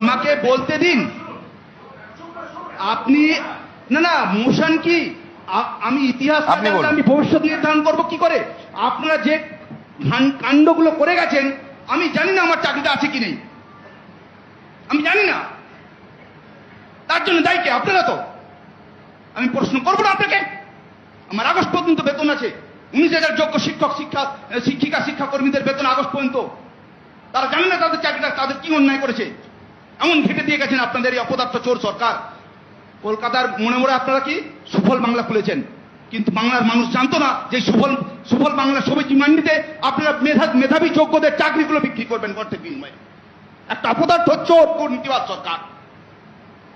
আমাকে বলতে দিন। আপনি না না মোশন কি আমি ইতিহাস আমি ভবিষ্যৎ নির্ধারণ করব কি করে? আপনারা যে কাণ্ডগুলো করে গেছেন আমি জানি না আমার চাকরিটা আছে কি নেই, আমি জানি না। তার জন্য দায়ী কে? আপনারা তো। আমি প্রশ্ন করবো না আপনাকে। আমার আগস্ট পর্যন্ত বেতন আছে, 19,000 যোগ্য শিক্ষক শিক্ষাকর্মীদের বেতন আগস্ট পর্যন্ত। তারা জানে না তাদের চাকরিটা তাদের কি অন্যায় করেছে, এমন ঘেটে দিয়ে গেছেন আপনাদের এই অপদার্থ চোর সরকার। কলকাতার মনে মনে আপনারা কি সুফল বাংলা খুলেছেন, কিন্তু বাংলার মানুষ জানতো না যে সুফল বাংলা সবজি মান্ডিতে আপনারা মেধাবী যোগ্যদের চাকরিগুলো বিক্রি করবেন অর্থের বিনিময়ে। একটা অপদার্থ চোর দুর্নীতিবাদ সরকার।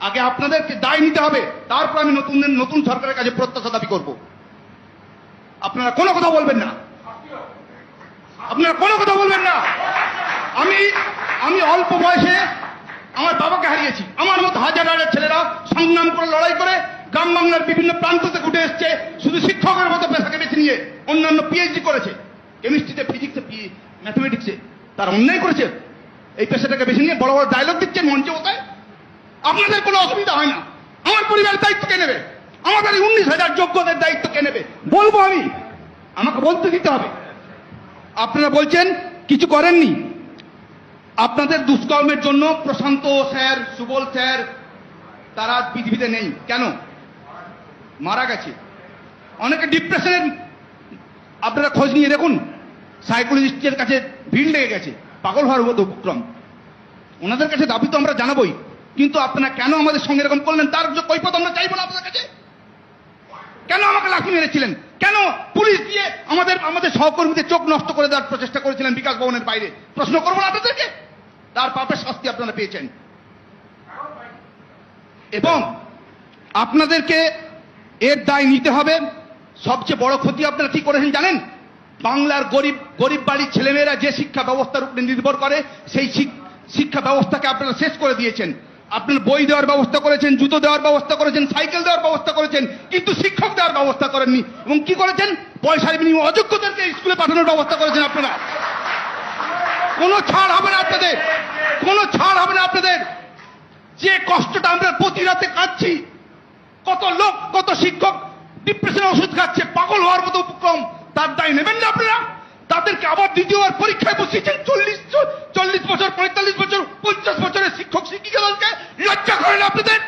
আগে আপনাদেরকে দায় নিতে হবে, তারপর আমি নতুন সরকারের কাছে প্রত্যাশা দাবি করব। আপনারা কোনো কথা বলবেন না, আপনারা কোনো কথা বলবেন না। আমি অল্প বয়সে আমার বাবাকে হারিয়েছি। আমার মতো হাজার হাজার ছেলেরা সংগ্রাম করে লড়াই করে গ্রাম বাংলার বিভিন্ন প্রান্ত থেকে উঠে এসছে, শুধু শিক্ষকের মতো পেশাকে বেছে নিয়ে অন্যান্য পিএইচডি করেছে, কেমিস্ট্রিতে, ফিজিক্সে, ম্যাথমেটিক্সে। তারা অন্যায় করেছে, এই পেশাটাকে বেছে নিয়ে বড় বড় ডায়লগ দিচ্ছেন মঞ্চে কোথায়। আপনাদের কোনো অসুবিধা হয় না। আমার পরিবারের দায়িত্ব কে নেবে? আমাদের 19,000 যোগ্যদের দায়িত্ব কে নেবে? বলবো আমি, আমাকে বলতে দিতে হবে। আপনারা বলছেন কিছু করেননি। আপনাদের দুষ্কর্মের জন্য প্রশান্ত স্যার, সুবল স্যার তারা পৃথিবীতে নেই। কেন? মারা গেছে। অনেকে ডিপ্রেশনের, আপনারা খোঁজ নিয়ে দেখুন, সাইকোলজিস্টের কাছে ভিড় লেগে গেছে, পাগল হওয়ার মতো উপক্রম। ওনাদের কাছে দাবি তো আমরা জানাবোই, কিন্তু আপনারা কেন আমাদের সঙ্গে এরকম করলেন তার কৈফিয়ত আমরা চাইবো না আপনাদের কাছে। কেন আমাকে লাঠি মেরেছিলেন? কেন পুলিশ দিয়ে আমাদের সহকর্মীদের চোখ নষ্ট করে দেওয়ার প্রচেষ্টা করেছিলেন বিকাশ ভবনের বাইরে? প্রশ্ন করবো না আপনাদেরকে? তার পাপের শাস্তি আপনারা পেয়েছেন। এবং আপনাদেরকে এর দায় নিতে হবে। সবচেয়ে বড় ক্ষতি আপনারা কি করেছেন জানেন? বাংলার গরিব বাড়ির ছেলেমেয়েরা যে শিক্ষা ব্যবস্থার উপরে নির্ভর করে সেই শিক্ষা ব্যবস্থাকে আপনারা শেষ করে দিয়েছেন। আপনারা বই দেওয়ার ব্যবস্থা করেছেন, জুতো দেওয়ার ব্যবস্থা করেছেন, সাইকেল দেওয়ার ব্যবস্থা করেছেন, কিন্তু শিক্ষক দেওয়ার ব্যবস্থা করেননি। এবং কি করেছেন? পয়সার বিনিময়ে অযোগ্যদেরকে স্কুলে পাঠানোর ব্যবস্থা করেছেন আপনারা। কোনো ছাড় হবে না আপনাদের, কোনো ছাড় হবে না আপনাদের। যে কষ্টটা আমরা প্রতি রাতে কাটছি, কত লোক, কত শিক্ষক ডিপ্রেশনের ওষুধ খাচ্ছে, পাগল হওয়ার মতো উপক্রম, তার দায় নেবেন না আপনারা? তাদেরকে আবার দ্বিতীয়বার পরীক্ষায় বসিয়েছেন। 40 বছর, 45 বছর, 50 বছরের শিক্ষক শিক্ষিকাদেরকে লজ্জা করে না আপনাদের?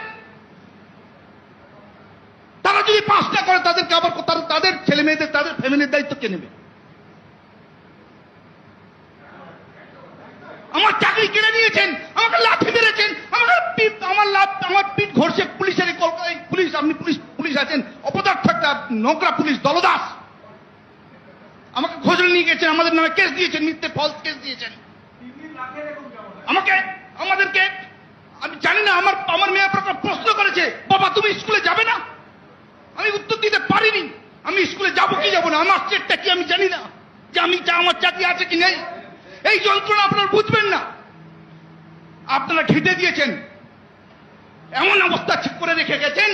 তারা যদি পাস না করে তাদেরকে আবার তাদের ছেলে মেয়েদের, তাদের ফ্যামিলির দায়িত্ব কে নেবে? আমার চাকরি কেড়ে নিয়েছেন, আমাকে লাঠি মেরেছেন, আমার পিঠ ঘষে পুলিশের কলকাতায় পুলিশ, আপনি পুলিশ আছেন, অপদার্থ একটা নোংরা পুলিশ দলদাস। আমাকে খোঁজলে নিয়ে গেছেন, আমাদের নামে কেস দিয়েছেন, মিথ্যে ফলস কেস দিয়েছেন। আমাদেরকে আমি জানি না, আমার মেয়ে প্রশ্ন করেছে, বাবা তুমি স্কুলে যাবে না? আমি উত্তর দিতে পারিনি। আমি স্কুলে যাবো কি যাবো না, আমার স্টেটটা কি আমি জানি না, যে আমার চাকরি আছে কি নেই। এই যন্ত্রণা আপনারা বুঝবেন না। আপনারা ঘেটে দিয়েছেন, এমন অবস্থা ঠিক করে রেখে গেছেন।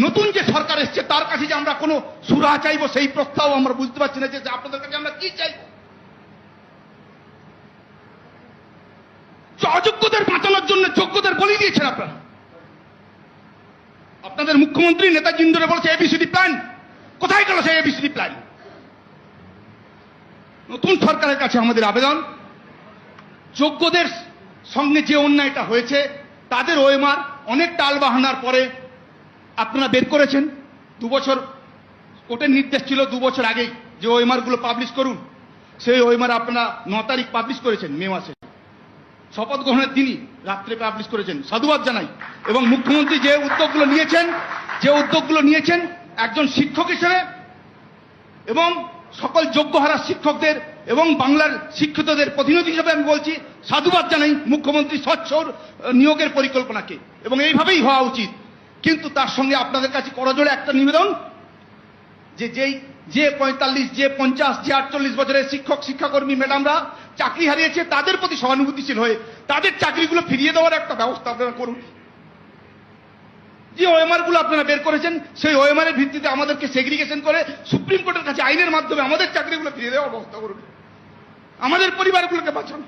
নতুন যে সরকার এসছে তার কাছে যে আমরা কোনো সুরাহা চাইবো সেই প্রস্তাব আমরা বুঝতে পারছি না, যে আপনাদের কাছে আমরা কি চাইব। অযোগ্যদের বাঁচানোর জন্য যোগ্যদের বলি দিয়েছেন আপনারা। আপনাদের মুখ্যমন্ত্রী নেতাজি ইন্দোরে বলেছে এবিসিডি প্ল্যান, কোথায় গেল সেই এবিসিডি প্ল্যান? নতুন সরকারের কাছে আমাদের আবেদন, যোগ্যদের সঙ্গে যে অন্যায়টা হয়েছে তাদের ওএমআর অনেক টাল বাহানার পরে আপনারা বের করেছেন। 2 বছর কোর্টের নির্দেশ ছিল 2 বছর আগেই যে ওএমআর গুলো পাবলিশ করুন। সেই ওএমআর আপনারা 9 তারিখ পাবলিশ করেছেন, মে মাসে শপথ গ্রহণের দিনই রাত্রে পাবলিশ করেছেন, সাধুবাদ জানাই। এবং মুখ্যমন্ত্রী যে উদ্যোগগুলো নিয়েছেন একজন শিক্ষক হিসেবে এবং সকল যোগ্য হারা শিক্ষকদের এবং বাংলার শিক্ষিতদের প্রতিনিধি হিসেবে আমি বলছি, সাধুবাদ জানাই মুখ্যমন্ত্রী স্বচ্ছ নিয়োগের পরিকল্পনাকে, এবং এইভাবেই হওয়া উচিত। কিন্তু তার সঙ্গে আপনাদের কাছে করজোড়ে একটা নিবেদন, যে 45, যে 50, যে 48 বছরের শিক্ষক শিক্ষাকর্মী ম্যাডামরা চাকরি হারিয়েছে তাদের প্রতি সহানুভূতিশীল হয়ে তাদের চাকরিগুলো ফিরিয়ে দেওয়ার একটা ব্যবস্থা আপনারা করুন। যে ওএমআর গুলো আপনারা বের করেছেন সেই ওএমআর এর ভিত্তিতে আমাদেরকে সেগ্রিগেশন করে সুপ্রিম কোর্টের কাছে আইনের মাধ্যমে আমাদের চাকরিগুলো ফিরিয়ে দেওয়ার ব্যবস্থা করুন, আমাদের পরিবারগুলোকে বাঁচান।